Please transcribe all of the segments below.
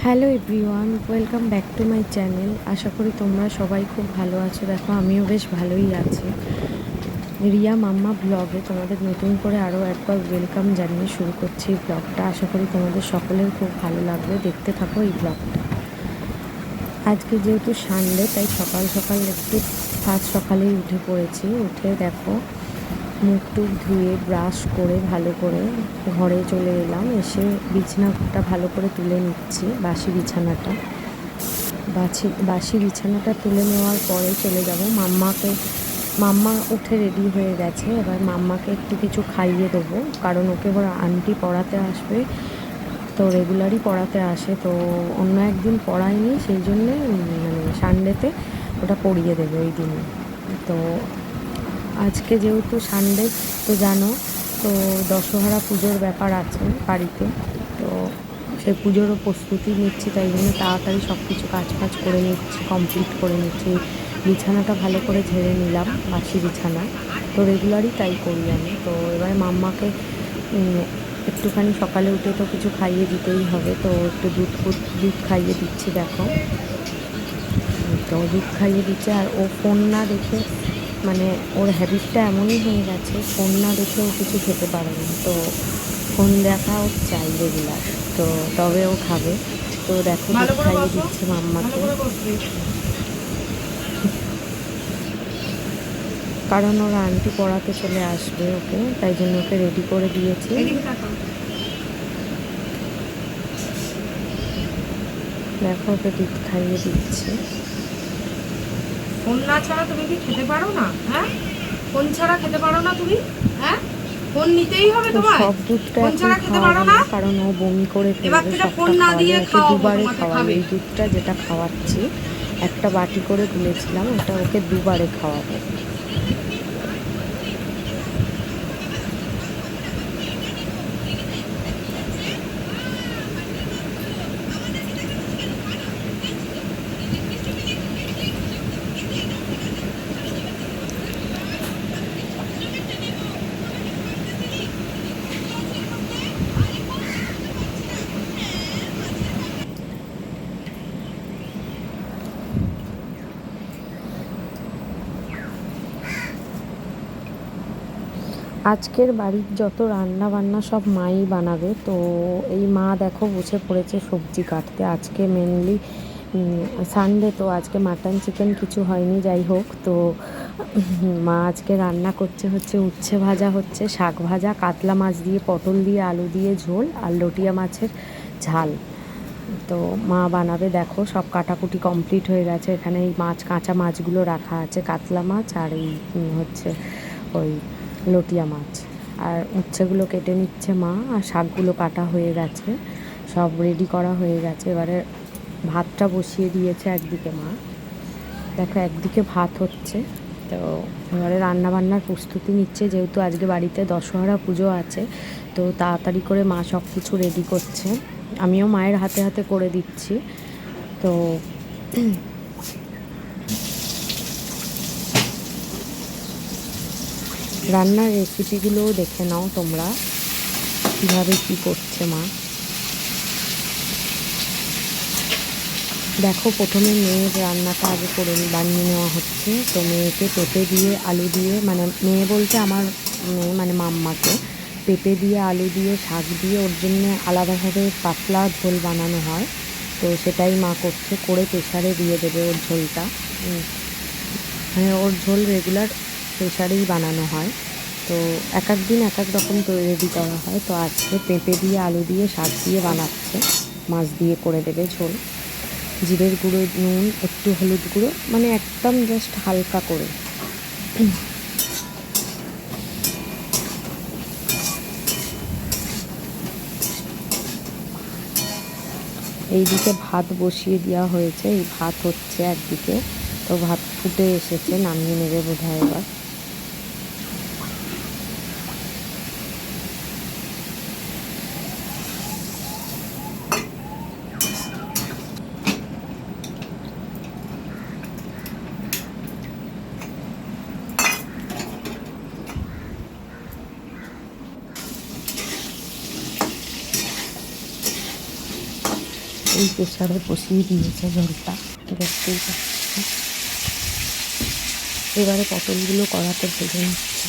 Hello everyone, welcome back to my channel. আশা করি তোমরা সবাই খুব ভালো আছো। দেখো আমিও বেশ ভালোই আছি। রিয়া মাম্মা ব্লগে তোমাদের নতুন করে আরও একবার ওয়েলকাম জানিয়ে শুরু করছি এই ব্লগটা। আশা করি তোমাদের সকলের খুব ভালো লাগবে, দেখতে থাকো এই ব্লগটা। আজকে যেহেতু সানডে তাই সকাল সকাল একটু ফার্স্ট সকালেই উঠে পড়েছি। উঠে দেখো মুখ টুক ধুয়ে ব্রাশ করে ভালো করে ঘরে চলে এলাম। এসে বিছানাটা ভালো করে তুলে নিচ্ছি, বাসি বিছানাটা তুলে নেওয়ার পরে চলে যাব মাম্মা উঠে রেডি হয়ে গেছে। এবার মাম্মাকে একটু কিছু খাইয়ে দেবো, কারণ ওকে এবার আন্টি পড়াতে আসবে, তো রেগুলারই পড়াতে আসে, তো অন্য একদিন পড়ায়নি, সেই জন্যে মানে সানডেতে ওটা পড়িয়ে দেবে ওই দিনে। তো আজকে যেহেতু সানডে তো জানো, তো দশহরা পুজোর ব্যাপার আছে বাড়িতে, তো সেই পুজোরও প্রস্তুতি নিচ্ছি, তাই জন্য তাড়াতাড়ি সব কিছু কাজ করে নিচ্ছি, কমপ্লিট করে নিচ্ছি। বিছানাটা ভালো করে ঝেড়ে নিলাম, বাসি বিছানা, তো রেগুলারই তাই করি আমি। তো এবারে মাম্মাকে একটুখানি সকালে উঠে তো কিছু খাইয়ে দিতেই হবে, তো একটু দুধ খাইয়ে দিচ্ছি। দেখো তো দুধ খাইয়ে দিচ্ছে, আর ও ফোন না দেখে, মানে ওর হ্যাবিটটা এমনই হয়ে গেছে, ফোন না দেখে ও কিছু খেতে পারে না, তো ফোন দেখা ওর চাই রেগুলার, তো তবে ও খাবে। তো দেখো দুধ খাইয়ে দিচ্ছে মাম্মাকে, কারণ ওর আন্টি পড়াতে চলে আসবে ওকে, তাই জন্য ওকে রেডি করে দিয়েছি। দেখো ওকে দুধ খাইয়ে দিচ্ছি। ফোন না ছাড়া তুমি কি খেতে পারো না? হ্যাঁ, ফোন ছাড়া খেতে পারো না তুমি? হ্যাঁ, ফোন নিতেই হবে তোমায়। সব দুধটা ফোন এখন ছাড়া খেতে খাওয়াবো পারো না, না? কারণ ও বমি করে এবার ফেলবে। থেকে ফোন সবটা না খাওয়ালে দিয়ে ওকে খাওয়াবো, দুবারে তোমাকে খাওয়াই। খাবে। এই দুধটা যেটা খাওয়াচ্ছি, একটা বাটি করে গুলেছিলাম, ওটা ওকে দুবারে খাওয়াবো। আজকের বাড়ির যত রান্না বান্না সব মাই বানাবে, তো এই মা দেখো বসে পড়েছে সবজি কাটতে। আজকে মেনলি সানডে, তো আজকে মাটন চিকেন কিছু হয়নি, যাই হোক। তো মা আজকে রান্না করছে হচ্ছে উচ্ছে ভাজা হচ্ছে, শাক ভাজা, কাতলা মাছ দিয়ে পটল দিয়ে আলু দিয়ে ঝোল, আর লটিয়া মাছের ঝাল। তো মা বানাবে। দেখো সব কাটাকুটি কমপ্লিট হয়ে গেছে। এখানে এই কাঁচা মাছগুলো রাখা আছে, কাতলা মাছ আর এই হচ্ছে ওই লটিয়া মাছ, আর উচ্ছেগুলো কেটে নিচ্ছে মা, আর শাকগুলো কাটা হয়ে গেছে, সব রেডি করা হয়ে গেছে। এবারে ভাতটা বসিয়ে দিয়েছে একদিকে মা, দেখো একদিকে ভাত হচ্ছে। তো এবারে রান্নাবান্নার প্রস্তুতি নিচ্ছে, যেহেতু আজকে বাড়িতে দশহরা পুজো আছে, তো তাড়াতাড়ি করে মা সব কিছু রেডি করছে, আমিও মায়ের হাতে হাতে করে দিচ্ছি। তো রান্নার রেসিপিগুলোও দেখে নাও তোমরা, কীভাবে কী করছে মা। দেখো প্রথমে মেয়ের রান্নাটা আগে বানিয়ে নেওয়া হচ্ছে। তো মেয়েকে পেঁপে দিয়ে আলু দিয়ে, মানে মেয়ে বলতে আমার মেয়ে মানে মাম্মাকে, পেঁপে দিয়ে আলু দিয়ে শাক দিয়ে ওর জন্যে আলাদাভাবে পাতলা ঝোল বানানো হয়, তো সেটাই মা করছে, করে প্রেশারে দিয়ে দেবে ওর ঝোলটা। মানে ওর ঝোল রেগুলার প্রেশারেই বানানো হয়, তো এক এক দিন এক এক রকম রেডি করা হয়। তো আজকে পেঁপে দিয়ে আলু দিয়ে শাক দিয়ে বানাচ্ছে, মাছ দিয়ে করে দেবে ঝোল। জিরের গুঁড়ো, নুন, একটু হলুদ গুঁড়ো, মানে একদম জাস্ট হালকা করে। এইদিকে ভাত বসিয়ে দেওয়া হয়েছে, এই ভাত হচ্ছে একদিকে, তো ভাত ফুটে এসেছে, নামিয়ে নেবে বোধহয় এবার। ফুল প্রেশারে বসিয়ে দিয়েছে ঝোলটা, দেখতেই পাচ্ছি। এবারে পটলগুলো কড়াতে ভেজে নিচ্ছে,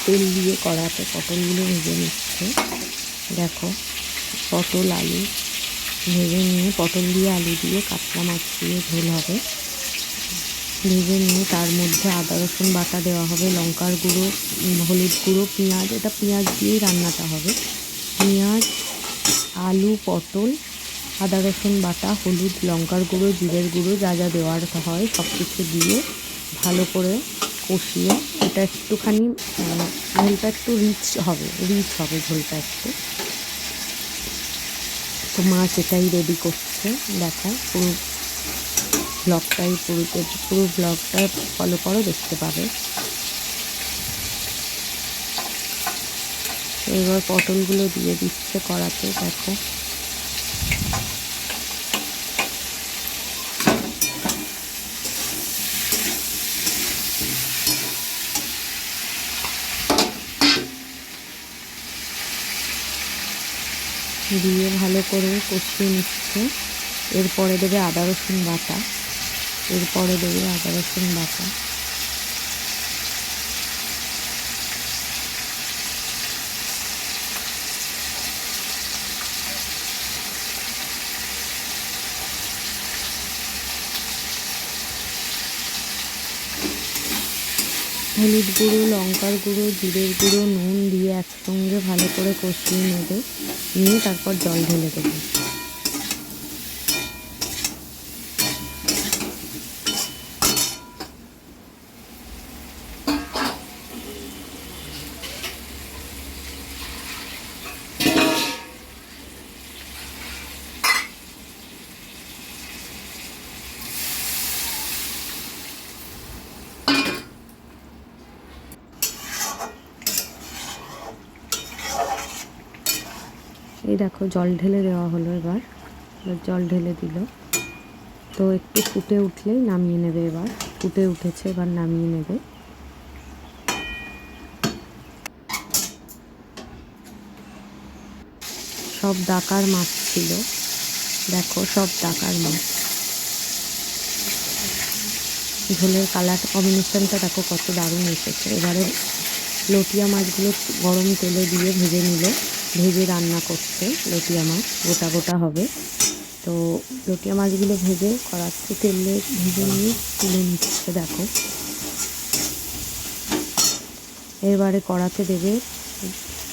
তেল দিয়ে কড়াতে পটলগুলো ভেজে নিচ্ছে। দেখো পটল আলু ভেজে নিয়ে, পটল দিয়ে আলু দিয়ে কাতলা মাছ দিয়ে ঝোল হবে। ভেজে নিয়ে তার মধ্যে আদা রসুন বাটা দেওয়া হবে, লঙ্কার গুঁড়ো, হলুদ গুঁড়ো, পেঁয়াজ, এটা পেঁয়াজ দিয়েই রান্নাটা হবে। পেঁয়াজ, আলু, পটল, আদা রসুন বাটা, হলুদ, লঙ্কার গুঁড়ো, জিরের গুঁড়ো, যা যা দেওয়ার হয় সব কিছু দিয়ে ভালো করে কষিয়ে, এটা একটুখানি ঝোলটা একটু রিচ হবে ঝোলটা একটু। তো মাছ এটাই রেডি করছে, দেখো পুরো ব্লগটা ফলো করো, দেখতে পাবে। এবার পটলগুলো দিয়ে দিচ্ছে কড়াতে, দেখো দিয়ে ভালো করে কষিয়ে নিচ্ছে। এরপরে দেবে আদা রসুন বাটা, হলুদ গুঁড়ো, লঙ্কার গুঁড়ো, জিরের গুঁড়ো, নুন দিয়ে একসঙ্গে ভালো করে কষিয়ে নেবে, নিয়ে তারপর জল ঢেলে দেবে। এই দেখো জল ঢেলে দেওয়া হলো, এবার জল ঢেলে দিল। তো একটু ফুটে উঠলেই নামিয়ে নেবে। এবার ফুটে উঠেছে, এবার নামিয়ে নেবে। সব ডাকার মাছ ছিল, দেখো সব ডাকার মাছ। ঝোলের কালার কম্বিনেশনটা দেখো কত দারুণ এসেছে। এবারে লটিয়া মাছগুলো গরম তেলে দিয়ে ভেজে রান্না করছে। লটিয়া মাছ গোটা গোটা হবে, তো লটিয়া মাছগুলো ভেজে কড়াতে তেলে ভেজে নিয়ে তুলে নিচ্ছে, দেখো। এবারে কড়াতে দেবে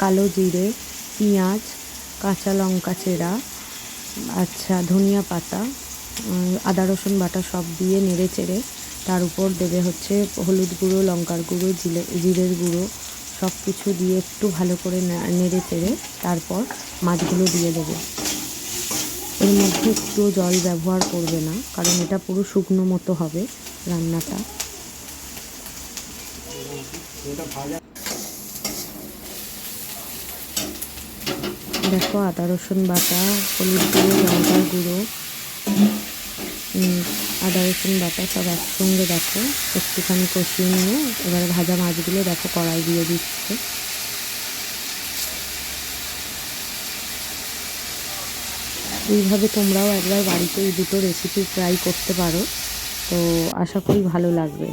কালো জিরে, পেঁয়াজ, কাঁচা লঙ্কা চেরা, ধনিয়া পাতা, আদা রসুন বাটা সব দিয়ে নেড়ে চেড়ে তার উপর দেবে হচ্ছে হলুদ গুঁড়ো, লঙ্কার গুঁড়ো, জিরের গুঁড়ো, সব কিছু দিয়ে একটু ভালো করে নেড়ে চেড়ে তারপর মাছগুলো দিয়ে দেবে। এর মধ্যে একটু জল ব্যবহার করবে না, কারণ এটা পুরো শুকনো মতো হবে রান্নাটা। দেখো আদা রসুন বাটা, হলুদ গুঁড়ো, লঙ্কার গুঁড়ো, আদা রসুন বাটা সব একসঙ্গে দেখো একটুখানি কষিয়ে নিয়ে এবারে ভাজা মাছগুলো দেখো কড়াই দিয়ে দিচ্ছে। এইভাবে তোমরাও একবার বাড়িতে এই দুটো রেসিপি ট্রাই করতে পারো, তো আশা করি ভালো লাগবে।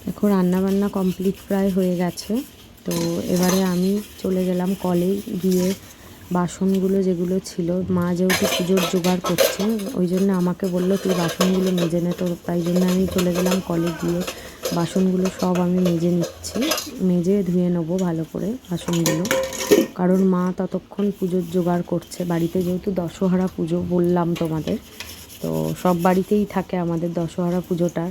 দেখো রান্নাবান্না কমপ্লিট প্রায় হয়ে গেছে। তো এবারে আমি চলে গেলাম কলে, গিয়ে বাসনগুলো যেগুলো ছিল, মা যেহেতু পুজোর জোগাড় করছে ওই জন্য আমাকে বললো তুই বাসনগুলো মেজে নে, তো তাই জন্য আমি চলে গেলাম কলে, গিয়ে বাসনগুলো সব আমি মেজে নিচ্ছি। মেজে ধুয়ে নেবো ভালো করে বাসনগুলো, কারণ মা ততক্ষণ পুজোর জোগাড় করছে। বাড়িতে যেহেতু দশহরা পুজো বললাম তোমাদের, তো সব বাড়িতেই থাকে আমাদের দশহরা পুজোটা।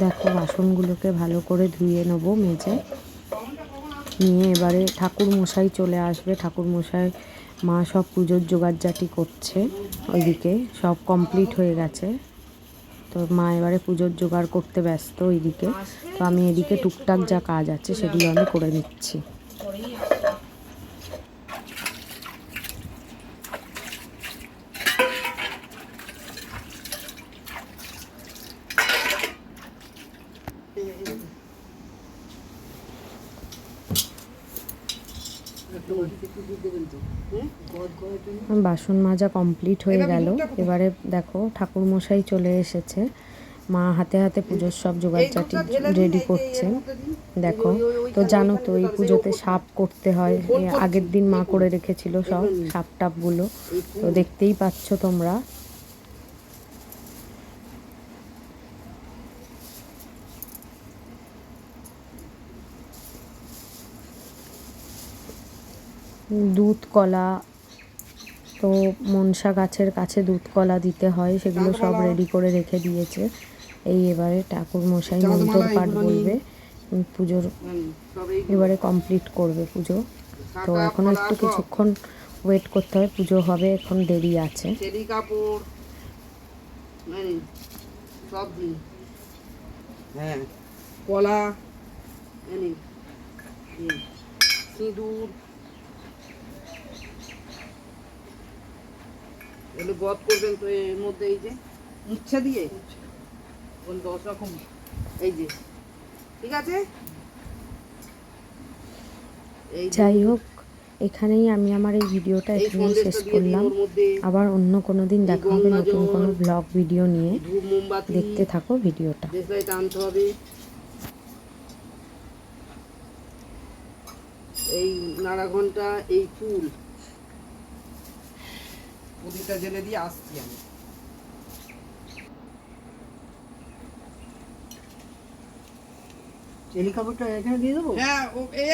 দেখো বাসনগুলোকে ভালো করে ধুয়ে নেবো মেজে নিয়ে। এবারে ঠাকুর মশাই চলে আসবে, ঠাকুর মশাই মা সব পুজোর জোগাড়জাটি করছে, ওইদিকে সব কমপ্লিট হয়ে গেছে। তো মা এবারে পুজোর জোগাড় করতে ব্যস্ত ওইদিকে, তো আমি এদিকে টুকটাক যা কাজ আছে সেগুলো আমি করে নিচ্ছি। বাসন মাজা কমপ্লিট হয়ে গেল। এবারে দেখো ঠাকুর মশাই চলে এসেছে, মা হাতে হাতে পুজোর সব জোগাড়জাটি রেডি করছে। দেখো তো জানো তো এই পুজোতে সাপ করতে হয়, আগের দিন মা করে রেখেছিল সব সাপ টাপগুলো, তো দেখতেই পাচ্ছ তোমরা। দুধ কলা, তো মনসা গাছের কাছে দুধ কলা দিতে হয়, সেগুলো সব রেডি করে রেখে দিয়েছে। এই এবারে ঠাকুর মশাই মন্তর পাঠ বলবে, পুজোর এবারে কমপ্লিট করবে পুজো। তো এখনো একটু কিছুক্ষণ ওয়েট করতে হবে, পুজো হবে, এখন দেরি আছে। কাপড় সব দিন, হ্যাঁ, কলা, সিঁদুর, এগুলো গদ করবেন তো এর মধ্যে, এই যে উচ্ছে দিয়ে 10 রকম, এই যে, ঠিক আছে। যাই হোক, এখানেই আমি আমার এই ভিডিওটা এখানেই শেষ করলাম। আবার অন্য কোনো দিন দেখা হবে নতুন কোনো ব্লগ ভিডিও নিয়ে। দেখতে থাকো ভিডিওটা। টানতে হবে, এই নাড়া ঘন্টা, এই ফুল, প্রদীপটা জেলে দিয়ে আসছি আমি। চেলি কাপড়টা এখানে দিয়ে দেবো? হ্যাঁ,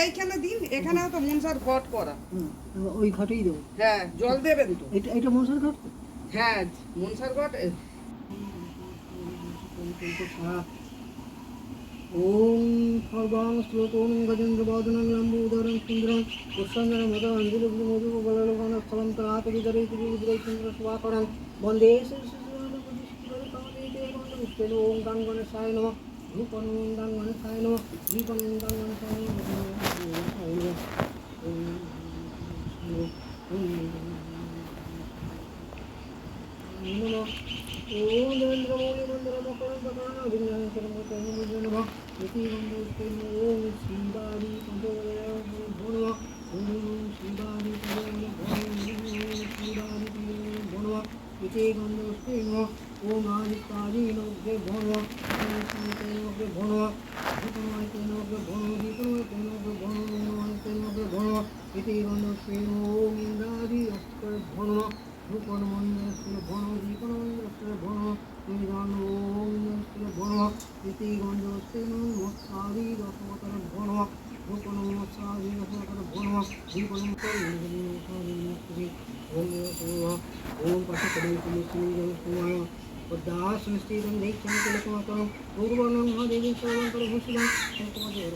এইখানে দিন, এখানে তো মনসার ঘট করা। ওই ঘটেই দেবো? হ্যাঁ, জল দেবেন তো। এটা মনসার ঘট? হ্যাঁ, মনসার ঘট। ওম সর্বাং শ্লোকং গজেন্দ্র বদনং লম্বোদরং সুন্দরং পুষ্পঞ্জনং মদ অঞ্জলি মধু বললোকন ফলম তরাত বিদরে তিরি বিদরে চন্দ্র সুভাকরং বন্দে ওম গাং গণেশায় নমঃ রূপং গাং গণেশায় নমঃ দীপং গাং গণেশায় নমঃ। ওম দেবেন্দ্র মৌলি মন্দির মকরম প্রকরণ অভিজ্ঞান সর্বতম নমঃ। ইতি বন্ধুস্তে ওম শ্রীবারি পঞ্চবলয় নমঃ। ওম শ্রীবারি পঞ্চবলয় শ্রীবারি পঞ্চবলয় নমঃ। ইতি বন্ধুস্তে নমঃ। ওম আদিত্যাদি নমঃ নমঃ। ওম শ্রীতে নমঃ নমঃ। দীপমাইতে নমঃ নমঃ। দীপমাইতে নমঃ নমঃ। নমঃ নমঃ। ইতি বন্ধুস্তে ওম ইন্দ্রাদি অস্ত্র নমঃ। রূপনমন্দিরস্য ভণ দীপনমন্দিরস্য ভণ নিদান ওম নমস্তে ভণ ইতি গন্ধস্তে নমস্কারি রসবতর ভণ রূপনমস্কারি রসবতর ভণ দীপনমস্কারি নমস্কারি ওম নমঃ। ওম পশুপদং কুমুসুন্দর কুমার পদ্মাসনস্থিতং দৈত্যং কুলকুমারং পূর্বনং মহাদেবী সর্বন্তর ভূষিতং সকলদেব